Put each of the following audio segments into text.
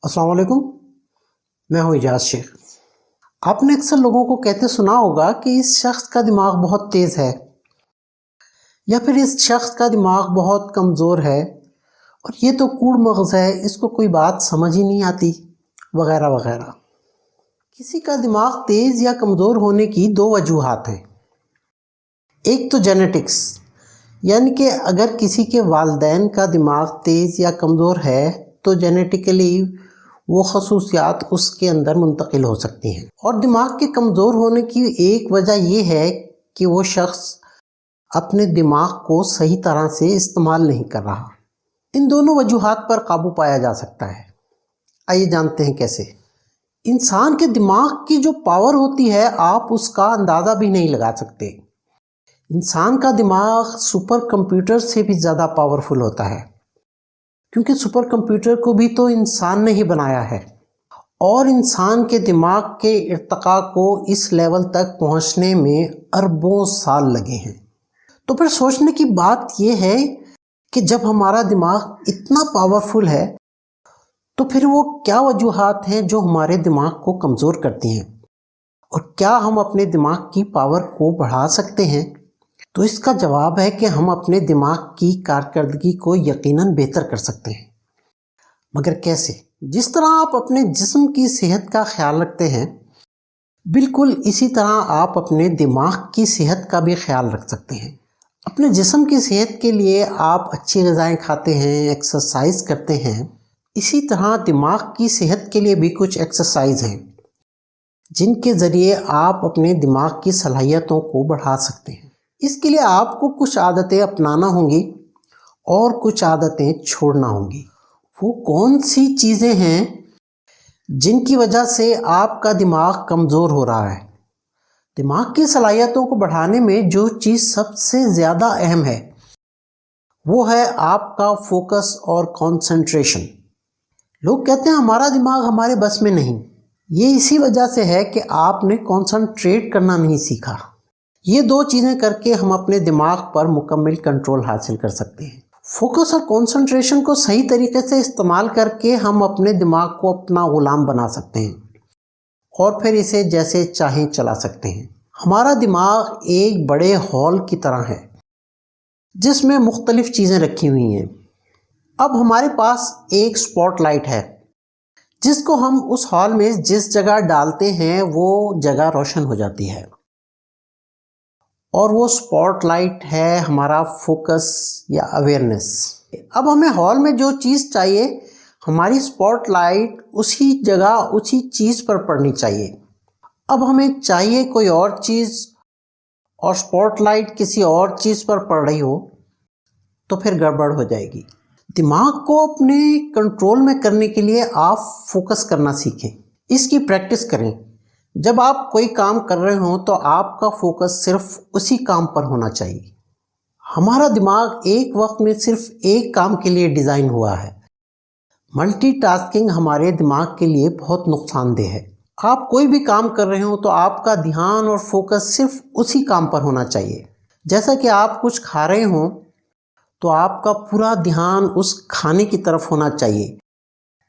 السلام علیکم، میں ہوں اجاز شیخ۔ آپ نے اکثر لوگوں کو کہتے سنا ہوگا کہ اس شخص کا دماغ بہت تیز ہے، یا پھر اس شخص کا دماغ بہت کمزور ہے، اور یہ تو کوڑ مغز ہے، اس کو کوئی بات سمجھ ہی نہیں آتی، وغیرہ وغیرہ۔ کسی کا دماغ تیز یا کمزور ہونے کی دو وجوہات ہیں۔ ایک تو جینیٹکس، یعنی کہ اگر کسی کے والدین کا دماغ تیز یا کمزور ہے تو جینیٹیکلی وہ خصوصیات اس کے اندر منتقل ہو سکتی ہیں۔ اور دماغ کے کمزور ہونے کی ایک وجہ یہ ہے کہ وہ شخص اپنے دماغ کو صحیح طرح سے استعمال نہیں کر رہا۔ ان دونوں وجوہات پر قابو پایا جا سکتا ہے۔ آئیے جانتے ہیں کیسے۔ انسان کے دماغ کی جو پاور ہوتی ہے آپ اس کا اندازہ بھی نہیں لگا سکتے۔ انسان کا دماغ سپر کمپیوٹر سے بھی زیادہ پاورفل ہوتا ہے، کیونکہ سپر کمپیوٹر کو بھی تو انسان نے ہی بنایا ہے، اور انسان کے دماغ کے ارتقاء کو اس لیول تک پہنچنے میں اربوں سال لگے ہیں۔ تو پھر سوچنے کی بات یہ ہے کہ جب ہمارا دماغ اتنا پاورفل ہے تو پھر وہ کیا وجوہات ہیں جو ہمارے دماغ کو کمزور کرتی ہیں، اور کیا ہم اپنے دماغ کی پاور کو بڑھا سکتے ہیں؟ تو اس کا جواب ہے کہ ہم اپنے دماغ کی کارکردگی کو یقیناً بہتر کر سکتے ہیں۔ مگر کیسے؟ جس طرح آپ اپنے جسم کی صحت کا خیال رکھتے ہیں، بالکل اسی طرح آپ اپنے دماغ کی صحت کا بھی خیال رکھ سکتے ہیں۔ اپنے جسم کی صحت کے لیے آپ اچھی غذائیں کھاتے ہیں، ایکسرسائز کرتے ہیں۔ اسی طرح دماغ کی صحت کے لیے بھی کچھ ایکسرسائز ہیں جن کے ذریعے آپ اپنے دماغ کی صلاحیتوں کو بڑھا سکتے ہیں۔ اس کے لیے آپ کو کچھ عادتیں اپنانا ہوں گی اور کچھ عادتیں چھوڑنا ہوں گی۔ وہ کون سی چیزیں ہیں جن کی وجہ سے آپ کا دماغ کمزور ہو رہا ہے؟ دماغ کی صلاحیتوں کو بڑھانے میں جو چیز سب سے زیادہ اہم ہے وہ ہے آپ کا فوکس اور کانسنٹریشن۔ لوگ کہتے ہیں ہمارا دماغ ہمارے بس میں نہیں۔ یہ اسی وجہ سے ہے کہ آپ نے کانسنٹریٹ کرنا نہیں سیکھا۔ یہ دو چیزیں کر کے ہم اپنے دماغ پر مکمل کنٹرول حاصل کر سکتے ہیں۔ فوکس اور کانسنٹریشن کو صحیح طریقے سے استعمال کر کے ہم اپنے دماغ کو اپنا غلام بنا سکتے ہیں اور پھر اسے جیسے چاہیں چلا سکتے ہیں۔ ہمارا دماغ ایک بڑے ہال کی طرح ہے جس میں مختلف چیزیں رکھی ہوئی ہیں۔ اب ہمارے پاس ایک سپاٹ لائٹ ہے جس کو ہم اس ہال میں جس جگہ ڈالتے ہیں وہ جگہ روشن ہو جاتی ہے، اور وہ سپاٹ لائٹ ہے ہمارا فوکس یا اویئرنیس۔ اب ہمیں ہال میں جو چیز چاہیے ہماری سپاٹ لائٹ اسی جگہ اسی چیز پر پڑنی چاہیے۔ اب ہمیں چاہیے کوئی اور چیز اور سپاٹ لائٹ کسی اور چیز پر پڑ رہی ہو تو پھر گڑبڑ ہو جائے گی۔ دماغ کو اپنے کنٹرول میں کرنے کے لیے آپ فوکس کرنا سیکھیں، اس کی پریکٹس کریں۔ جب آپ کوئی کام کر رہے ہوں تو آپ کا فوکس صرف اسی کام پر ہونا چاہیے۔ ہمارا دماغ ایک وقت میں صرف ایک کام کے لیے ڈیزائن ہوا ہے۔ ملٹی ٹاسکنگ ہمارے دماغ کے لیے بہت نقصان دہ ہے۔ آپ کوئی بھی کام کر رہے ہوں تو آپ کا دھیان اور فوکس صرف اسی کام پر ہونا چاہیے۔ جیسا کہ آپ کچھ کھا رہے ہوں تو آپ کا پورا دھیان اس کھانے کی طرف ہونا چاہیے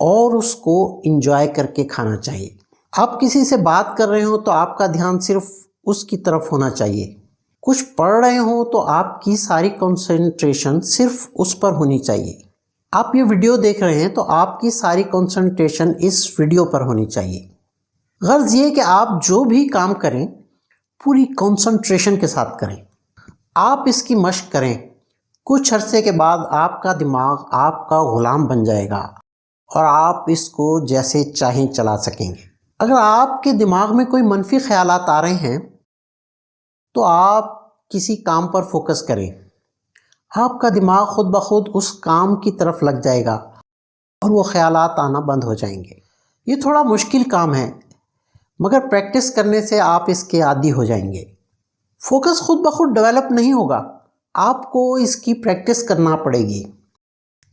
اور اس کو انجوائے کر کے کھانا چاہیے۔ آپ کسی سے بات کر رہے ہوں تو آپ کا دھیان صرف اس کی طرف ہونا چاہیے۔ کچھ پڑھ رہے ہوں تو آپ کی ساری کنسنٹریشن صرف اس پر ہونی چاہیے۔ آپ یہ ویڈیو دیکھ رہے ہیں تو آپ کی ساری کنسنٹریشن اس ویڈیو پر ہونی چاہیے۔ غرض یہ کہ آپ جو بھی کام کریں پوری کنسنٹریشن کے ساتھ کریں۔ آپ اس کی مشق کریں، کچھ عرصے کے بعد آپ کا دماغ آپ کا غلام بن جائے گا اور آپ اس کو جیسے چاہیں چلا سکیں گے۔ اگر آپ کے دماغ میں کوئی منفی خیالات آ رہے ہیں تو آپ کسی کام پر فوکس کریں۔ آپ کا دماغ خود بخود اس کام کی طرف لگ جائے گا اور وہ خیالات آنا بند ہو جائیں گے۔ یہ تھوڑا مشکل کام ہے مگر پریکٹس کرنے سے آپ اس کے عادی ہو جائیں گے۔ فوکس خود بخود ڈیولپ نہیں ہوگا، آپ کو اس کی پریکٹس کرنا پڑے گی۔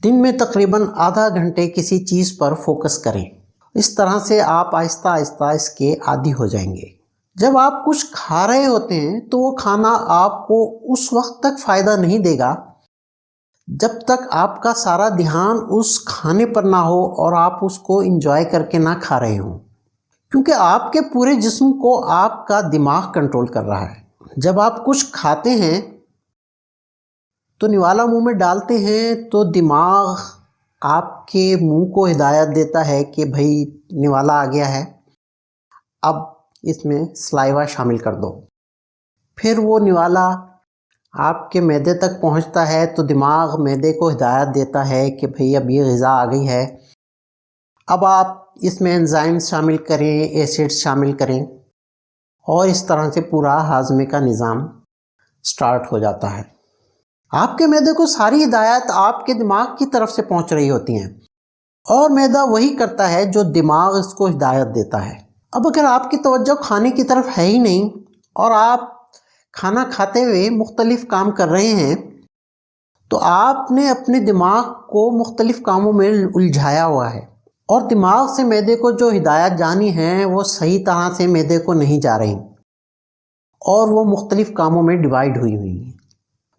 دن میں تقریباً آدھا گھنٹے کسی چیز پر فوکس کریں۔ اس طرح سے آپ آہستہ آہستہ اس کے عادی ہو جائیں گے۔ جب آپ کچھ کھا رہے ہوتے ہیں تو وہ کھانا آپ کو اس وقت تک فائدہ نہیں دے گا جب تک آپ کا سارا دھیان اس کھانے پر نہ ہو اور آپ اس کو انجوائے کر کے نہ کھا رہے ہوں، کیونکہ آپ کے پورے جسم کو آپ کا دماغ کنٹرول کر رہا ہے۔ جب آپ کچھ کھاتے ہیں تو نوالا منہ میں ڈالتے ہیں تو دماغ آپ کے منہ کو ہدایت دیتا ہے کہ بھئی نوالا آ گیا ہے، اب اس میں سلائیوا شامل کر دو۔ پھر وہ نوالا آپ کے معدے تک پہنچتا ہے تو دماغ معدے کو ہدایت دیتا ہے کہ بھئی اب یہ غذا آ گئی ہے، اب آپ اس میں انزائم شامل کریں، ایسڈ شامل کریں، اور اس طرح سے پورا ہاضمے کا نظام سٹارٹ ہو جاتا ہے۔ آپ کے معدے کو ساری ہدایات آپ کے دماغ کی طرف سے پہنچ رہی ہوتی ہیں، اور معدہ وہی کرتا ہے جو دماغ اس کو ہدایت دیتا ہے۔ اب اگر آپ کی توجہ کھانے کی طرف ہے ہی نہیں اور آپ کھانا کھاتے ہوئے مختلف کام کر رہے ہیں تو آپ نے اپنے دماغ کو مختلف کاموں میں الجھایا ہوا ہے، اور دماغ سے معدے کو جو ہدایات جانی ہیں وہ صحیح طرح سے معدے کو نہیں جا رہی، اور وہ مختلف کاموں میں ڈیوائیڈ ہوئی ہیں۔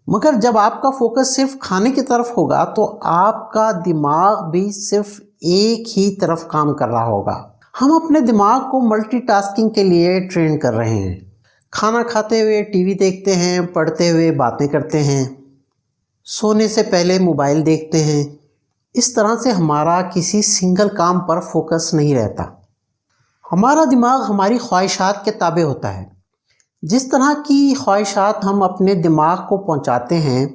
مگر جب آپ کا فوکس صرف کھانے کی طرف ہوگا تو آپ کا دماغ بھی صرف ایک ہی طرف کام کر رہا ہوگا۔ ہم اپنے دماغ کو ملٹی ٹاسکنگ کے لیے ٹرین کر رہے ہیں۔ کھانا کھاتے ہوئے ٹی وی دیکھتے ہیں، پڑھتے ہوئے باتیں کرتے ہیں، سونے سے پہلے موبائل دیکھتے ہیں۔ اس طرح سے ہمارا کسی سنگل کام پر فوکس نہیں رہتا۔ ہمارا دماغ ہماری خواہشات کے تابع ہوتا ہے۔ جس طرح کی خواہشات ہم اپنے دماغ کو پہنچاتے ہیں،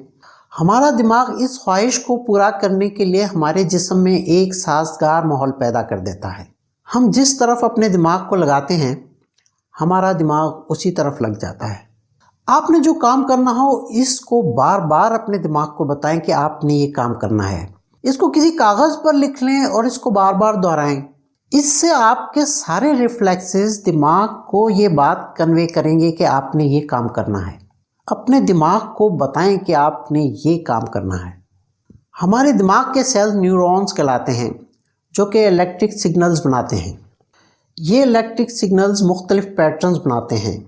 ہمارا دماغ اس خواہش کو پورا کرنے کے لیے ہمارے جسم میں ایک سازگار ماحول پیدا کر دیتا ہے۔ ہم جس طرف اپنے دماغ کو لگاتے ہیں ہمارا دماغ اسی طرف لگ جاتا ہے۔ آپ نے جو کام کرنا ہو اس کو بار بار اپنے دماغ کو بتائیں کہ آپ نے یہ کام کرنا ہے۔ اس کو کسی کاغذ پر لکھ لیں اور اس کو بار بار دہرائیں۔ اس سے آپ کے سارے ریفلیکسز دماغ کو یہ بات کنوے کریں گے کہ آپ نے یہ کام کرنا ہے۔ اپنے دماغ کو بتائیں کہ آپ نے یہ کام کرنا ہے۔ ہمارے دماغ کے سیل نیورونز کہلاتے ہیں جو کہ الیکٹرک سگنلز بناتے ہیں۔ یہ الیکٹرک سگنلز مختلف پیٹرنز بناتے ہیں۔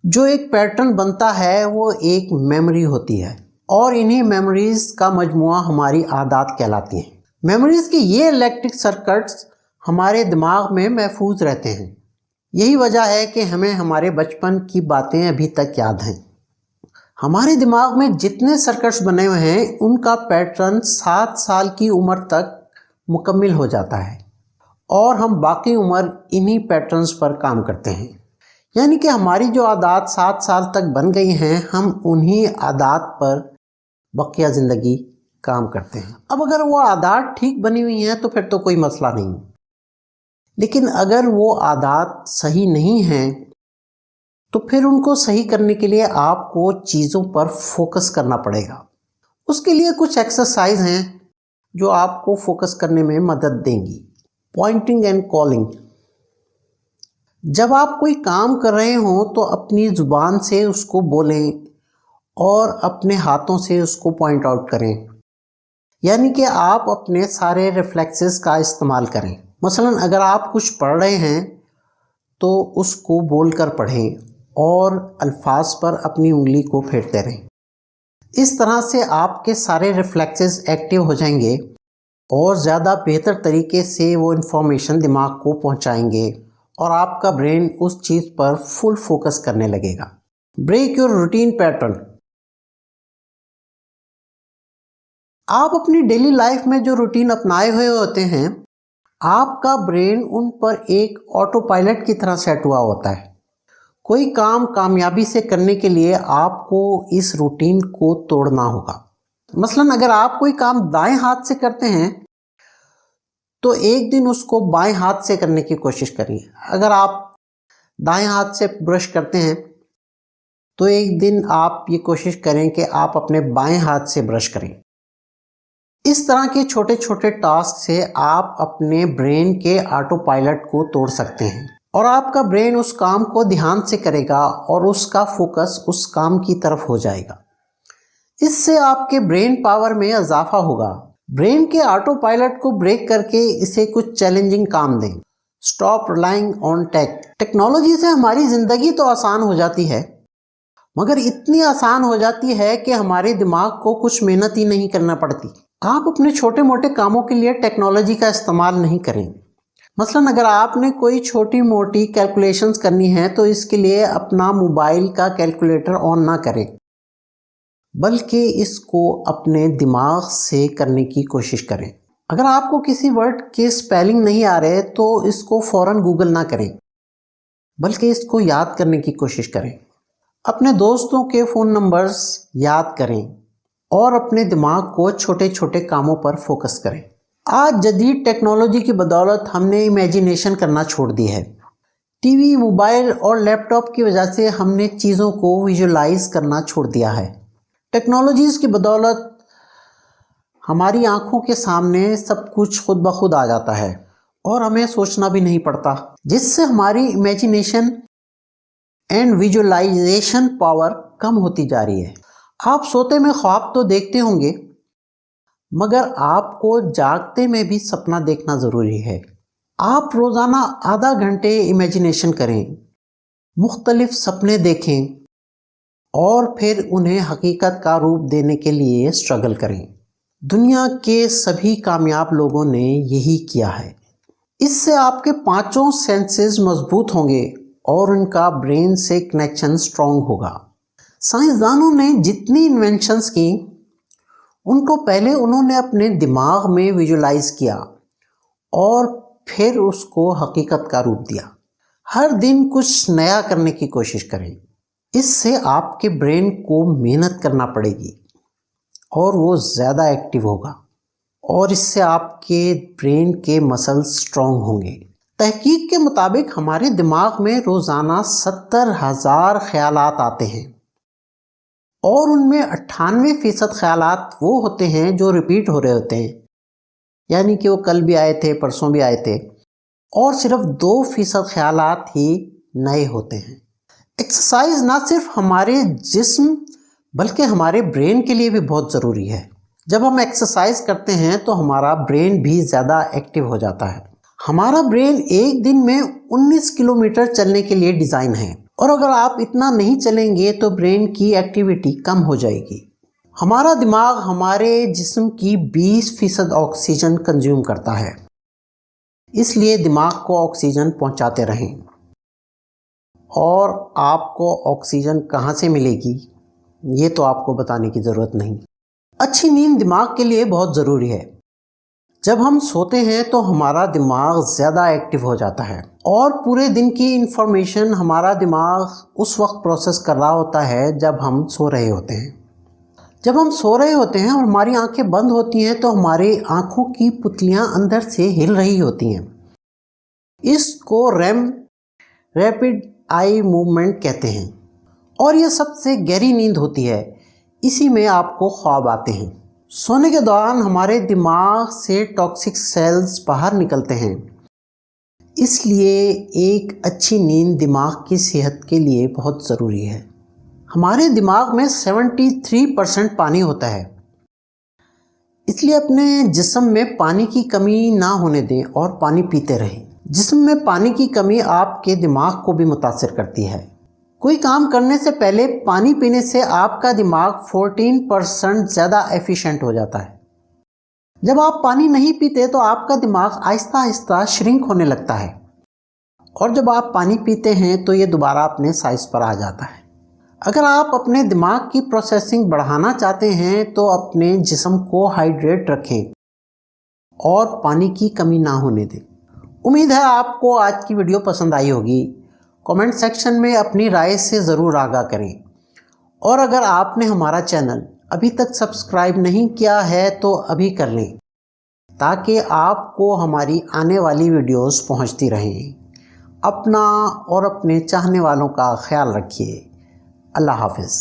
جو ایک پیٹرن بنتا ہے وہ ایک میموری ہوتی ہے، اور انہی میموریز کا مجموعہ ہماری عادات کہلاتی ہیں۔ میموریز کے یہ الیکٹرک سرکٹس ہمارے دماغ میں محفوظ رہتے ہیں۔ یہی وجہ ہے کہ ہمیں ہمارے بچپن کی باتیں ابھی تک یاد ہیں۔ ہمارے دماغ میں جتنے سرکٹس بنے ہوئے ہیں ان کا پیٹرن 7 سال کی عمر تک مکمل ہو جاتا ہے، اور ہم باقی عمر انہی پیٹرنز پر کام کرتے ہیں۔ یعنی کہ ہماری جو عادات 7 سال تک بن گئی ہیں، ہم انہی عادات پر بقیہ زندگی کام کرتے ہیں۔ اب اگر وہ عادات ٹھیک بنی ہوئی ہیں تو پھر تو کوئی مسئلہ نہیں، لیکن اگر وہ عادات صحیح نہیں ہیں تو پھر ان کو صحیح کرنے کے لیے آپ کو چیزوں پر فوکس کرنا پڑے گا۔ اس کے لیے کچھ ایکسرسائز ہیں جو آپ کو فوکس کرنے میں مدد دیں گی۔ Pointing and calling. جب آپ کوئی کام کر رہے ہوں تو اپنی زبان سے اس کو بولیں اور اپنے ہاتھوں سے اس کو پوائنٹ آؤٹ کریں، یعنی کہ آپ اپنے سارے ریفلیکسز کا استعمال کریں۔ مثلا اگر آپ کچھ پڑھ رہے ہیں تو اس کو بول کر پڑھیں اور الفاظ پر اپنی انگلی کو پھیرتے رہیں۔ اس طرح سے آپ کے سارے ریفلیکسز ایکٹیو ہو جائیں گے اور زیادہ بہتر طریقے سے وہ انفارمیشن دماغ کو پہنچائیں گے، اور آپ کا برین اس چیز پر فل فوکس کرنے لگے گا۔ Break your routine pattern. آپ اپنی ڈیلی لائف میں جو روٹین اپنائے ہوئے ہوتے ہیں، آپ کا برین ان پر ایک آٹو پائلٹ کی طرح سیٹ ہوا ہوتا ہے۔ کوئی کام کامیابی سے کرنے کے لیے آپ کو اس روٹین کو توڑنا ہوگا۔ مثلا اگر آپ کوئی کام دائیں ہاتھ سے کرتے ہیں تو ایک دن اس کو بائیں ہاتھ سے کرنے کی کوشش کریں۔ اگر آپ دائیں ہاتھ سے برش کرتے ہیں تو ایک دن آپ یہ کوشش کریں کہ آپ اپنے بائیں ہاتھ سے برش کریں۔ اس طرح کے چھوٹے چھوٹے ٹاسک سے آپ اپنے برین کے آٹو پائلٹ کو توڑ سکتے ہیں، اور آپ کا برین اس کام کو دھیان سے کرے گا اور اس کا فوکس اس کام کی طرف ہو جائے گا۔ اس سے آپ کے برین پاور میں اضافہ ہوگا۔ برین کے آٹو پائلٹ کو بریک کر کے اسے کچھ چیلنجنگ کام دیں۔ اسٹاپ ریلائنگ آن ٹیکنالوجی سے ہماری زندگی تو آسان ہو جاتی ہے، مگر اتنی آسان ہو جاتی ہے کہ ہمارے دماغ کو کچھ محنت ہی نہیں کرنا پڑتی۔ آپ اپنے چھوٹے موٹے کاموں کے لیے ٹیکنالوجی کا استعمال نہیں کریں۔ مثلاً اگر آپ نے کوئی چھوٹی موٹی کیلکولیشنز کرنی ہے تو اس کے لیے اپنا موبائل کا کیلکولیٹر آن نہ کریں، بلکہ اس کو اپنے دماغ سے کرنے کی کوشش کریں۔ اگر آپ کو کسی ورڈ کے سپیلنگ نہیں آ رہے تو اس کو فوراً گوگل نہ کریں، بلکہ اس کو یاد کرنے کی کوشش کریں۔ اپنے دوستوں کے فون نمبرز یاد کریں اور اپنے دماغ کو چھوٹے چھوٹے کاموں پر فوکس کریں۔ آج جدید ٹیکنالوجی کی بدولت ہم نے امیجینیشن کرنا چھوڑ دی ہے۔ ٹی وی، موبائل اور لیپ ٹاپ کی وجہ سے ہم نے چیزوں کو ویژولائز کرنا چھوڑ دیا ہے۔ ٹیکنالوجیز کی بدولت ہماری آنکھوں کے سامنے سب کچھ خود بخود آ جاتا ہے اور ہمیں سوچنا بھی نہیں پڑتا، جس سے ہماری امیجینیشن اینڈ ویژولائزیشن پاور کم ہوتی جا رہی ہے۔ آپ سوتے میں خواب تو دیکھتے ہوں گے، مگر آپ کو جاگتے میں بھی سپنا دیکھنا ضروری ہے۔ آپ روزانہ آدھا گھنٹے امیجینیشن کریں، مختلف سپنے دیکھیں اور پھر انہیں حقیقت کا روپ دینے کے لیے اسٹرگل کریں۔ دنیا کے سبھی کامیاب لوگوں نے یہی کیا ہے۔ اس سے آپ کے پانچوں سینسز مضبوط ہوں گے اور ان کا برین سے کنیکشن اسٹرانگ ہوگا۔ سائنسدانوں نے جتنی انوینشنز کی، ان کو پہلے انہوں نے اپنے دماغ میں ویژولائز کیا اور پھر اس کو حقیقت کا روپ دیا۔ ہر دن کچھ نیا کرنے کی کوشش کریں، اس سے آپ کے برین کو محنت کرنا پڑے گی اور وہ زیادہ ایکٹیو ہوگا، اور اس سے آپ کے برین کے مسلز اسٹرانگ ہوں گے۔ تحقیق کے مطابق ہمارے دماغ میں روزانہ 70,000 خیالات آتے ہیں، اور ان میں 98% خیالات وہ ہوتے ہیں جو ریپیٹ ہو رہے ہوتے ہیں، یعنی کہ وہ کل بھی آئے تھے، پرسوں بھی آئے تھے، اور صرف 2% خیالات ہی نئے ہوتے ہیں۔ ایکسرسائز نہ صرف ہمارے جسم بلکہ ہمارے برین کے لیے بھی بہت ضروری ہے۔ جب ہم ایکسرسائز کرتے ہیں تو ہمارا برین بھی زیادہ ایکٹیو ہو جاتا ہے۔ ہمارا برین ایک دن میں 19 کلومیٹر چلنے کے لیے ڈیزائن ہے، اور اگر آپ اتنا نہیں چلیں گے تو برین کی ایکٹیویٹی کم ہو جائے گی۔ ہمارا دماغ ہمارے جسم کی 20% آکسیجن کنزیوم کرتا ہے، اس لیے دماغ کو آکسیجن پہنچاتے رہیں۔ اور آپ کو آکسیجن کہاں سے ملے گی یہ تو آپ کو بتانے کی ضرورت نہیں۔ اچھی نیند دماغ کے لیے بہت ضروری ہے۔ جب ہم سوتے ہیں تو ہمارا دماغ زیادہ ایکٹیو ہو جاتا ہے، اور پورے دن کی انفارمیشن ہمارا دماغ اس وقت پروسیس کر رہا ہوتا ہے جب ہم سو رہے ہوتے ہیں۔ جب ہم سو رہے ہوتے ہیں اور ہماری آنکھیں بند ہوتی ہیں تو ہماری آنکھوں کی پتلیاں اندر سے ہل رہی ہوتی ہیں۔ اس کو REM ریپڈ آئی موومنٹ کہتے ہیں، اور یہ سب سے گہری نیند ہوتی ہے۔ اسی میں آپ کو خواب آتے ہیں۔ سونے کے دوران ہمارے دماغ سے ٹاکسک سیلز باہر نکلتے ہیں، اس لیے ایک اچھی نیند دماغ کی صحت کے لیے بہت ضروری ہے۔ ہمارے دماغ میں 73% پانی ہوتا ہے، اس لیے اپنے جسم میں پانی کی کمی نہ ہونے دیں اور پانی پیتے رہیں۔ جسم میں پانی کی کمی آپ کے دماغ کو بھی متاثر کرتی ہے۔ کوئی کام کرنے سے پہلے پانی پینے سے آپ کا دماغ 14% زیادہ ایفیشینٹ ہو جاتا ہے۔ جب آپ پانی نہیں پیتے تو آپ کا دماغ آہستہ آہستہ شرنک ہونے لگتا ہے، اور جب آپ پانی پیتے ہیں تو یہ دوبارہ اپنے سائز پر آ جاتا ہے۔ اگر آپ اپنے دماغ کی پروسیسنگ بڑھانا چاہتے ہیں تو اپنے جسم کو ہائیڈریٹ رکھیں اور پانی کی کمی نہ ہونے دیں۔ امید ہے آپ کو آج کی ویڈیو پسند آئی ہوگی۔ کمنٹ سیکشن میں اپنی رائے سے ضرور آگاہ کریں، اور اگر آپ نے ہمارا چینل ابھی تک سبسکرائب نہیں کیا ہے تو ابھی کر لیں، تاکہ آپ کو ہماری آنے والی ویڈیوز پہنچتی رہیں۔ اپنا اور اپنے چاہنے والوں کا خیال رکھیے۔ اللہ حافظ۔